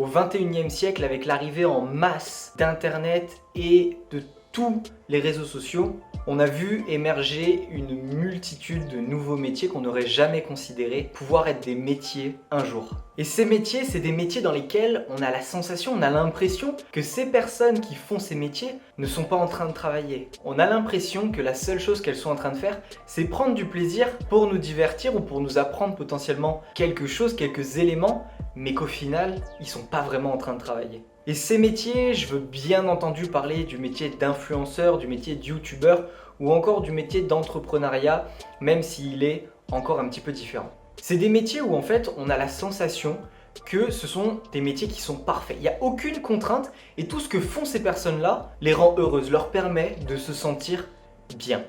au 21e siècle, avec l'arrivée en masse d'Internet et de tous les réseaux sociaux, on a vu émerger une multitude de nouveaux métiers qu'on n'aurait jamais considérés pouvoir être des métiers un jour. Et ces métiers, c'est des métiers dans lesquels on a la sensation, on a l'impression que ces personnes qui font ces métiers ne sont pas en train de travailler. On a l'impression que la seule chose qu'elles sont en train de faire, c'est prendre du plaisir pour nous divertir ou pour nous apprendre potentiellement quelque chose, quelques éléments, mais qu'au final, ils sont pas vraiment en train de travailler. Et ces métiers, je veux bien entendu parler du métier d'influenceur, du métier de youtubeur ou encore du métier d'entrepreneuriat, même s'il est encore un petit peu différent. C'est des métiers où en fait on a la sensation que ce sont des métiers qui sont parfaits. Il n'y a aucune contrainte et tout ce que font ces personnes-là les rend heureuses, leur permet de se sentir bien.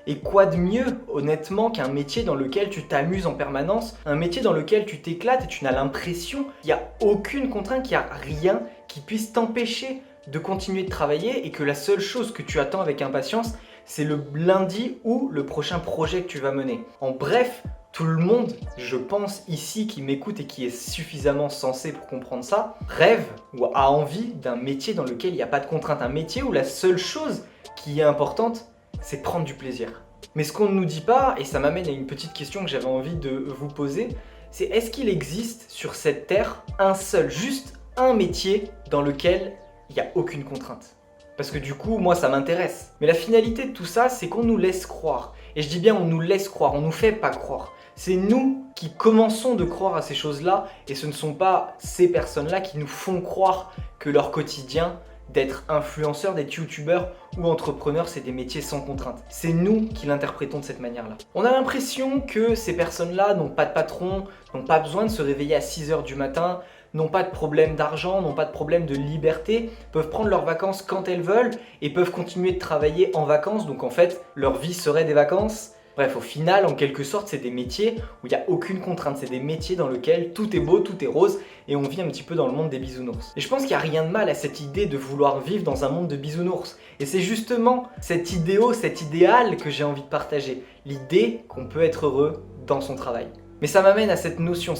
Et quoi de mieux, honnêtement, qu'un métier dans lequel tu t'amuses en permanence, un métier dans lequel tu t'éclates et tu n'as l'impression qu'il n'y a aucune contrainte, qu'il n'y a rien qui puisse t'empêcher de continuer de travailler et que la seule chose que tu attends avec impatience, c'est le lundi ou le prochain projet que tu vas mener. En bref, tout le monde, je pense, ici, qui m'écoute et qui est suffisamment sensé pour comprendre ça, rêve ou a envie d'un métier dans lequel il n'y a pas de contrainte. Un métier où la seule chose qui est importante, c'est prendre du plaisir. Mais ce qu'on ne nous dit pas, et ça m'amène à une petite question que j'avais envie de vous poser, c'est est-ce qu'il existe sur cette terre un seul, juste un métier dans lequel il n'y a aucune contrainte? Parce que du coup, moi ça m'intéresse. Mais la finalité de tout ça, c'est qu'on nous laisse croire. Et je dis bien on nous laisse croire, on nous fait pas croire. C'est nous qui commençons de croire à ces choses-là et ce ne sont pas ces personnes-là qui nous font croire que leur quotidien d'être influenceur, d'être youtubeur ou entrepreneur, c'est des métiers sans contrainte. C'est nous qui l'interprétons de cette manière-là. On a l'impression que ces personnes-là n'ont pas de patron, n'ont pas besoin de se réveiller à 6h du matin, n'ont pas de problème d'argent, n'ont pas de problème de liberté, peuvent prendre leurs vacances quand elles veulent et peuvent continuer de travailler en vacances. Donc en fait, leur vie serait des vacances. Bref, au final, en quelque sorte, c'est des métiers où il n'y a aucune contrainte. C'est des métiers dans lesquels tout est beau, tout est rose et on vit un petit peu dans le monde des bisounours. Et je pense qu'il n'y a rien de mal à cette idée de vouloir vivre dans un monde de bisounours. Et c'est justement cet idéal que j'ai envie de partager. L'idée qu'on peut être heureux dans son travail. Mais ça m'amène à cette notion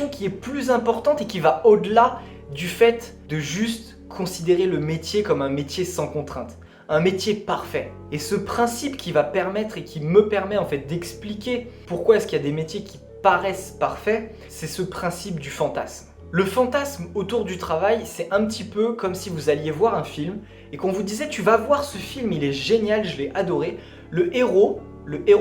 qui est plus importante et qui va au-delà du fait de juste considérer le métier comme un métier sans contrainte. Un métier parfait. Et ce principe qui va permettre et qui me permet en fait d'expliquer pourquoi est-ce qu'il y a des métiers qui paraissent parfaits, c'est ce principe du fantasme. Le fantasme autour du travail, c'est un petit peu comme si vous alliez voir un film et qu'on vous disait tu vas voir ce film, il est génial, je l'ai adoré. Le héros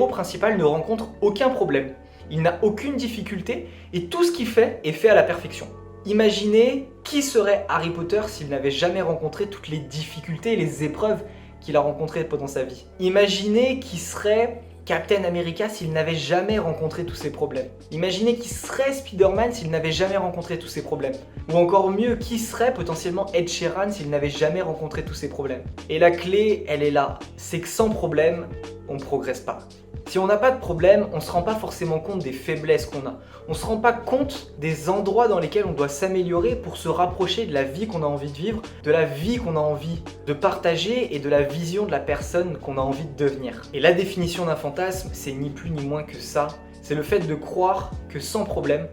principal ne rencontre aucun problème. Il n'a aucune difficulté et tout ce qu'il fait est fait à la perfection. Imaginez qui serait Harry Potter s'il n'avait jamais rencontré toutes les difficultés et les épreuves qu'il a rencontrées pendant sa vie. Imaginez qui serait Captain America s'il n'avait jamais rencontré tous ces problèmes. Imaginez qui serait Spider-Man s'il n'avait jamais rencontré tous ces problèmes. Ou encore mieux, qui serait potentiellement Ed Sheeran s'il n'avait jamais rencontré tous ces problèmes. Et la clé, elle est là. C'est que sans problème, on ne progresse pas. Si on n'a pas de problème, on ne se rend pas forcément compte des faiblesses qu'on a. On ne se rend pas compte des endroits dans lesquels on doit s'améliorer pour se rapprocher de la vie qu'on a envie de vivre, de la vie qu'on a envie de partager et de la vision de la personne qu'on a envie de devenir. Et la définition d'un fantasme, c'est ni plus ni moins que ça. C'est le fait de croire que sans problème,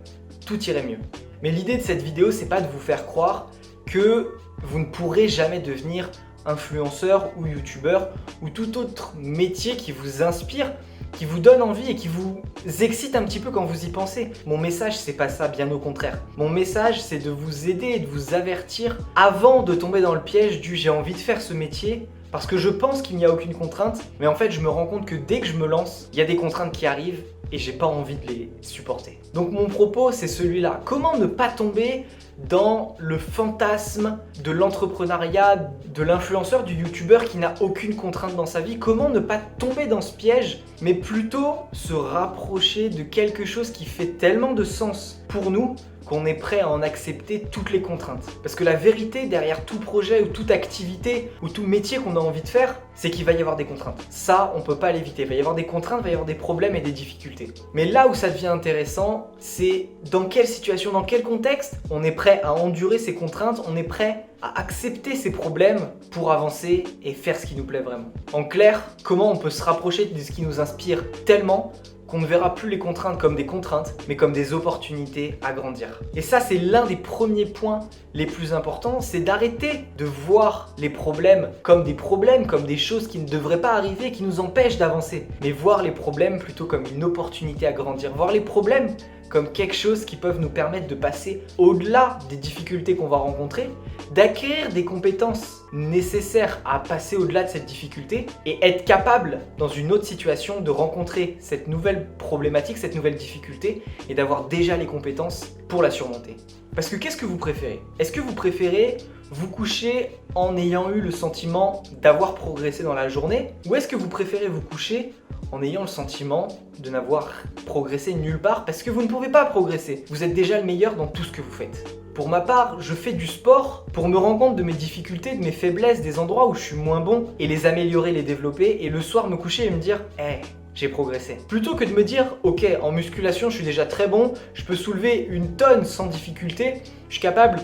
tout irait mieux. Mais l'idée de cette vidéo, c'est pas de vous faire croire que vous ne pourrez jamais devenir influenceur ou youtubeur ou tout autre métier qui vous inspire, qui vous donne envie et qui vous excite un petit peu quand vous y pensez. Mon message, c'est pas ça, bien au contraire. Mon message, c'est de vous aider et de vous avertir avant de tomber dans le piège du j'ai envie de faire ce métier parce que je pense qu'il n'y a aucune contrainte, mais en fait, je me rends compte que dès que je me lance, il y a des contraintes qui arrivent et j'ai pas envie de les supporter. Donc mon propos, c'est celui-là. Comment ne pas tomber dans le fantasme de l'entrepreneuriat, de l'influenceur, du youtubeur qui n'a aucune contrainte dans sa vie? Comment ne pas tomber dans ce piège, mais plutôt se rapprocher de quelque chose qui fait tellement de sens pour nous qu'on est prêt à en accepter toutes les contraintes. Parce que la vérité derrière tout projet ou toute activité ou tout métier qu'on a envie de faire, c'est qu'il va y avoir des contraintes. Ça, on peut pas l'éviter. Il va y avoir des contraintes, il va y avoir des problèmes et des difficultés. Mais là où ça devient intéressant, c'est dans quelle situation, dans quel contexte on est prêt à endurer ces contraintes, on est prêt à accepter ces problèmes pour avancer et faire ce qui nous plaît vraiment. En clair, comment on peut se rapprocher de ce qui nous inspire tellement qu'on ne verra plus les contraintes comme des contraintes, mais comme des opportunités à grandir. Et ça, c'est l'un des premiers points les plus importants, c'est d'arrêter de voir les problèmes, comme des choses qui ne devraient pas arriver, qui nous empêchent d'avancer, mais voir les problèmes plutôt comme une opportunité à grandir, voir les problèmes comme quelque chose qui peuvent nous permettre de passer au-delà des difficultés qu'on va rencontrer, d'acquérir des compétences nécessaires à passer au-delà de cette difficulté et être capable, dans une autre situation, de rencontrer cette nouvelle problématique, cette nouvelle difficulté et d'avoir déjà les compétences pour la surmonter. Parce que qu'est-ce que vous préférez? Est-ce que vous préférez vous coucher en ayant eu le sentiment d'avoir progressé dans la journée? Ou est-ce que vous préférez vous coucher en ayant le sentiment de n'avoir progressé nulle part parce que vous ne pouvez pas progresser? Vous êtes déjà le meilleur dans tout ce que vous faites. Pour ma part, je fais du sport pour me rendre compte de mes difficultés, de mes faiblesses, des endroits où je suis moins bon et les améliorer, les développer et le soir me coucher et me dire « Hey, j'ai progressé ». Plutôt que de me dire « Ok, en musculation, je suis déjà très bon, je peux soulever une tonne sans difficulté, je suis capable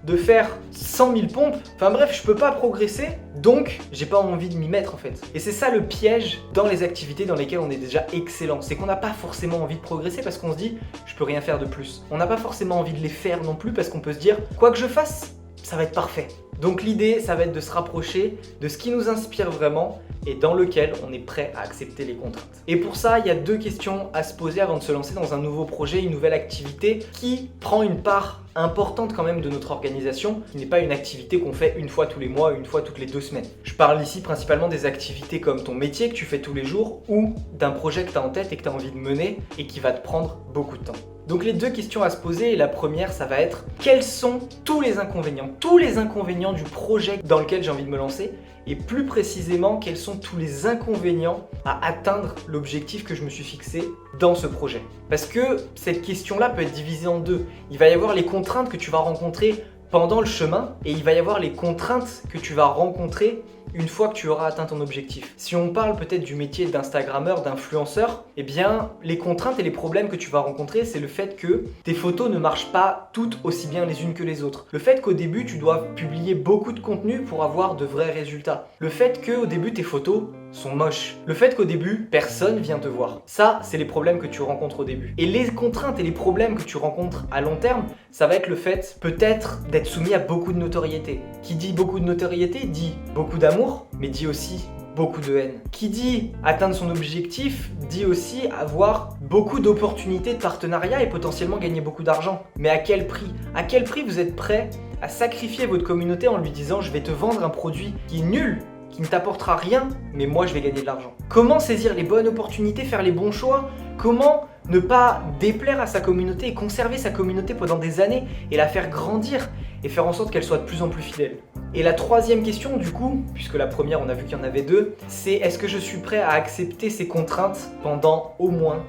de faire 100 000 pompes, enfin bref, je peux pas progresser, donc j'ai pas envie de m'y mettre en fait. » Et c'est ça le piège dans les activités dans lesquelles on est déjà excellent, c'est qu'on n'a pas forcément envie de progresser parce qu'on se dit « je peux rien faire de plus ». On n'a pas forcément envie de les faire non plus parce qu'on peut se dire « quoi que je fasse, ça va être parfait ». Donc l'idée, ça va être de se rapprocher de ce qui nous inspire vraiment et dans lequel on est prêt à accepter les contraintes. Et pour ça, il y a 2 questions à se poser avant de se lancer dans un nouveau projet, une nouvelle activité qui prend une part importante quand même de notre organisation, qui n'est pas une activité qu'on fait une fois tous les mois, une fois toutes les 2 semaines. Je parle ici principalement des activités comme ton métier que tu fais tous les jours ou d'un projet que tu as en tête et que tu as envie de mener et qui va te prendre beaucoup de temps. Donc les 2 questions à se poser, et la première ça va être quels sont tous les inconvénients du projet dans lequel j'ai envie de me lancer et plus précisément quels sont tous les inconvénients à atteindre l'objectif que je me suis fixé dans ce projet. Parce que cette question-là peut être divisée en 2. Il va y avoir les contraintes que tu vas rencontrer pendant le chemin et il va y avoir les contraintes que tu vas rencontrer une fois que tu auras atteint ton objectif. Si on parle peut-être du métier d'instagrammeur, d'influenceur, eh bien les contraintes et les problèmes que tu vas rencontrer, c'est le fait que tes photos ne marchent pas toutes aussi bien les unes que les autres. Le fait qu'au début tu dois publier beaucoup de contenu pour avoir de vrais résultats. Le fait qu'au début tes photos sont moches. Le fait qu'au début personne vient te voir. Ça, c'est les problèmes que tu rencontres au début. Et les contraintes et les problèmes que tu rencontres à long terme, ça va être le fait peut-être d'être soumis à beaucoup de notoriété. Qui dit beaucoup de notoriété dit beaucoup d'amour, mais dit aussi beaucoup de haine. Qui dit atteindre son objectif dit aussi avoir beaucoup d'opportunités de partenariat et potentiellement gagner beaucoup d'argent. Mais à quel prix? À quel prix vous êtes prêt à sacrifier votre communauté en lui disant je vais te vendre un produit qui est nul, qui ne t'apportera rien, mais moi je vais gagner de l'argent? Comment saisir les bonnes opportunités, faire les bons choix? Comment ne pas déplaire à sa communauté et conserver sa communauté pendant des années et la faire grandir et faire en sorte qu'elle soit de plus en plus fidèle? Et la 3e question du coup, puisque la première on a vu qu'il y en avait 2, c'est est-ce que je suis prêt à accepter ces contraintes pendant au moins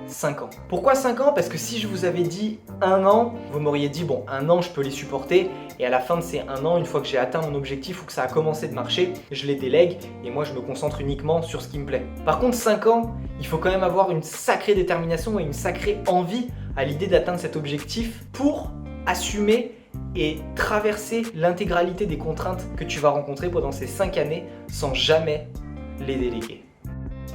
5 ans. Pourquoi 5 ans? Parce que si je vous avais dit 1 an, vous m'auriez dit bon, 1 an je peux les supporter et à la fin de ces 1 an, une fois que j'ai atteint mon objectif ou que ça a commencé de marcher, je les délègue et moi je me concentre uniquement sur ce qui me plaît. Par contre 5 ans, il faut quand même avoir une sacrée détermination et une sacrée envie à l'idée d'atteindre cet objectif pour assumer et traverser l'intégralité des contraintes que tu vas rencontrer pendant ces 5 années sans jamais les déléguer.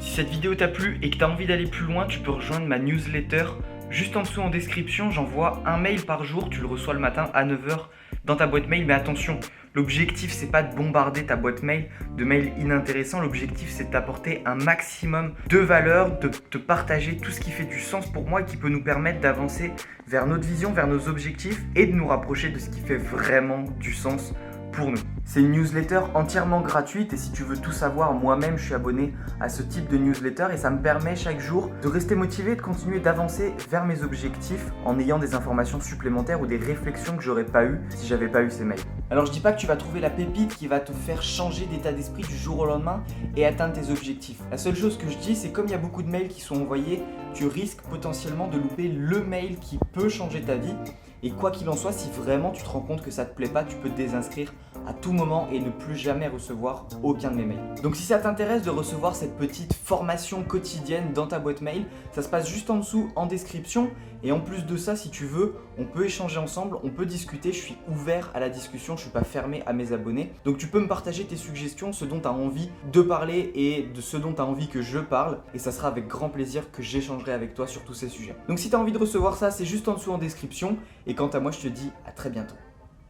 Si cette vidéo t'a plu et que tu as envie d'aller plus loin, tu peux rejoindre ma newsletter. Juste en dessous en description, j'envoie un mail par jour, tu le reçois le matin à 9 h dans ta boîte mail. Mais attention, l'objectif c'est pas de bombarder ta boîte mail de mails inintéressants, l'objectif c'est de t'apporter un maximum de valeur, de te partager tout ce qui fait du sens pour moi et qui peut nous permettre d'avancer vers notre vision, vers nos objectifs et de nous rapprocher de ce qui fait vraiment du sens pour nous. C'est une newsletter entièrement gratuite et si tu veux tout savoir, moi-même je suis abonné à ce type de newsletter et ça me permet chaque jour de rester motivé, de continuer d'avancer vers mes objectifs en ayant des informations supplémentaires ou des réflexions que j'aurais pas eues si j'avais pas eu ces mails. Alors je dis pas que tu vas trouver la pépite qui va te faire changer d'état d'esprit du jour au lendemain et atteindre tes objectifs. La seule chose que je dis, c'est comme il y a beaucoup de mails qui sont envoyés, tu risques potentiellement de louper le mail qui peut changer ta vie. Et quoi qu'il en soit, si vraiment tu te rends compte que ça te plaît pas, tu peux te désinscrire à tout moment et ne plus jamais recevoir aucun de mes mails. Donc si ça t'intéresse de recevoir cette petite formation quotidienne dans ta boîte mail, ça se passe juste en dessous en description Et en plus de ça, si tu veux, on peut échanger ensemble, on peut discuter, je suis ouvert à la discussion, je ne suis pas fermé à mes abonnés. Donc tu peux me partager tes suggestions, ce dont tu as envie de parler et de ce dont tu as envie que je parle. Et ça sera avec grand plaisir que j'échangerai avec toi sur tous ces sujets. Donc si tu as envie de recevoir ça, c'est juste en dessous en description. Et quant à moi, je te dis à très bientôt.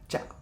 Ciao!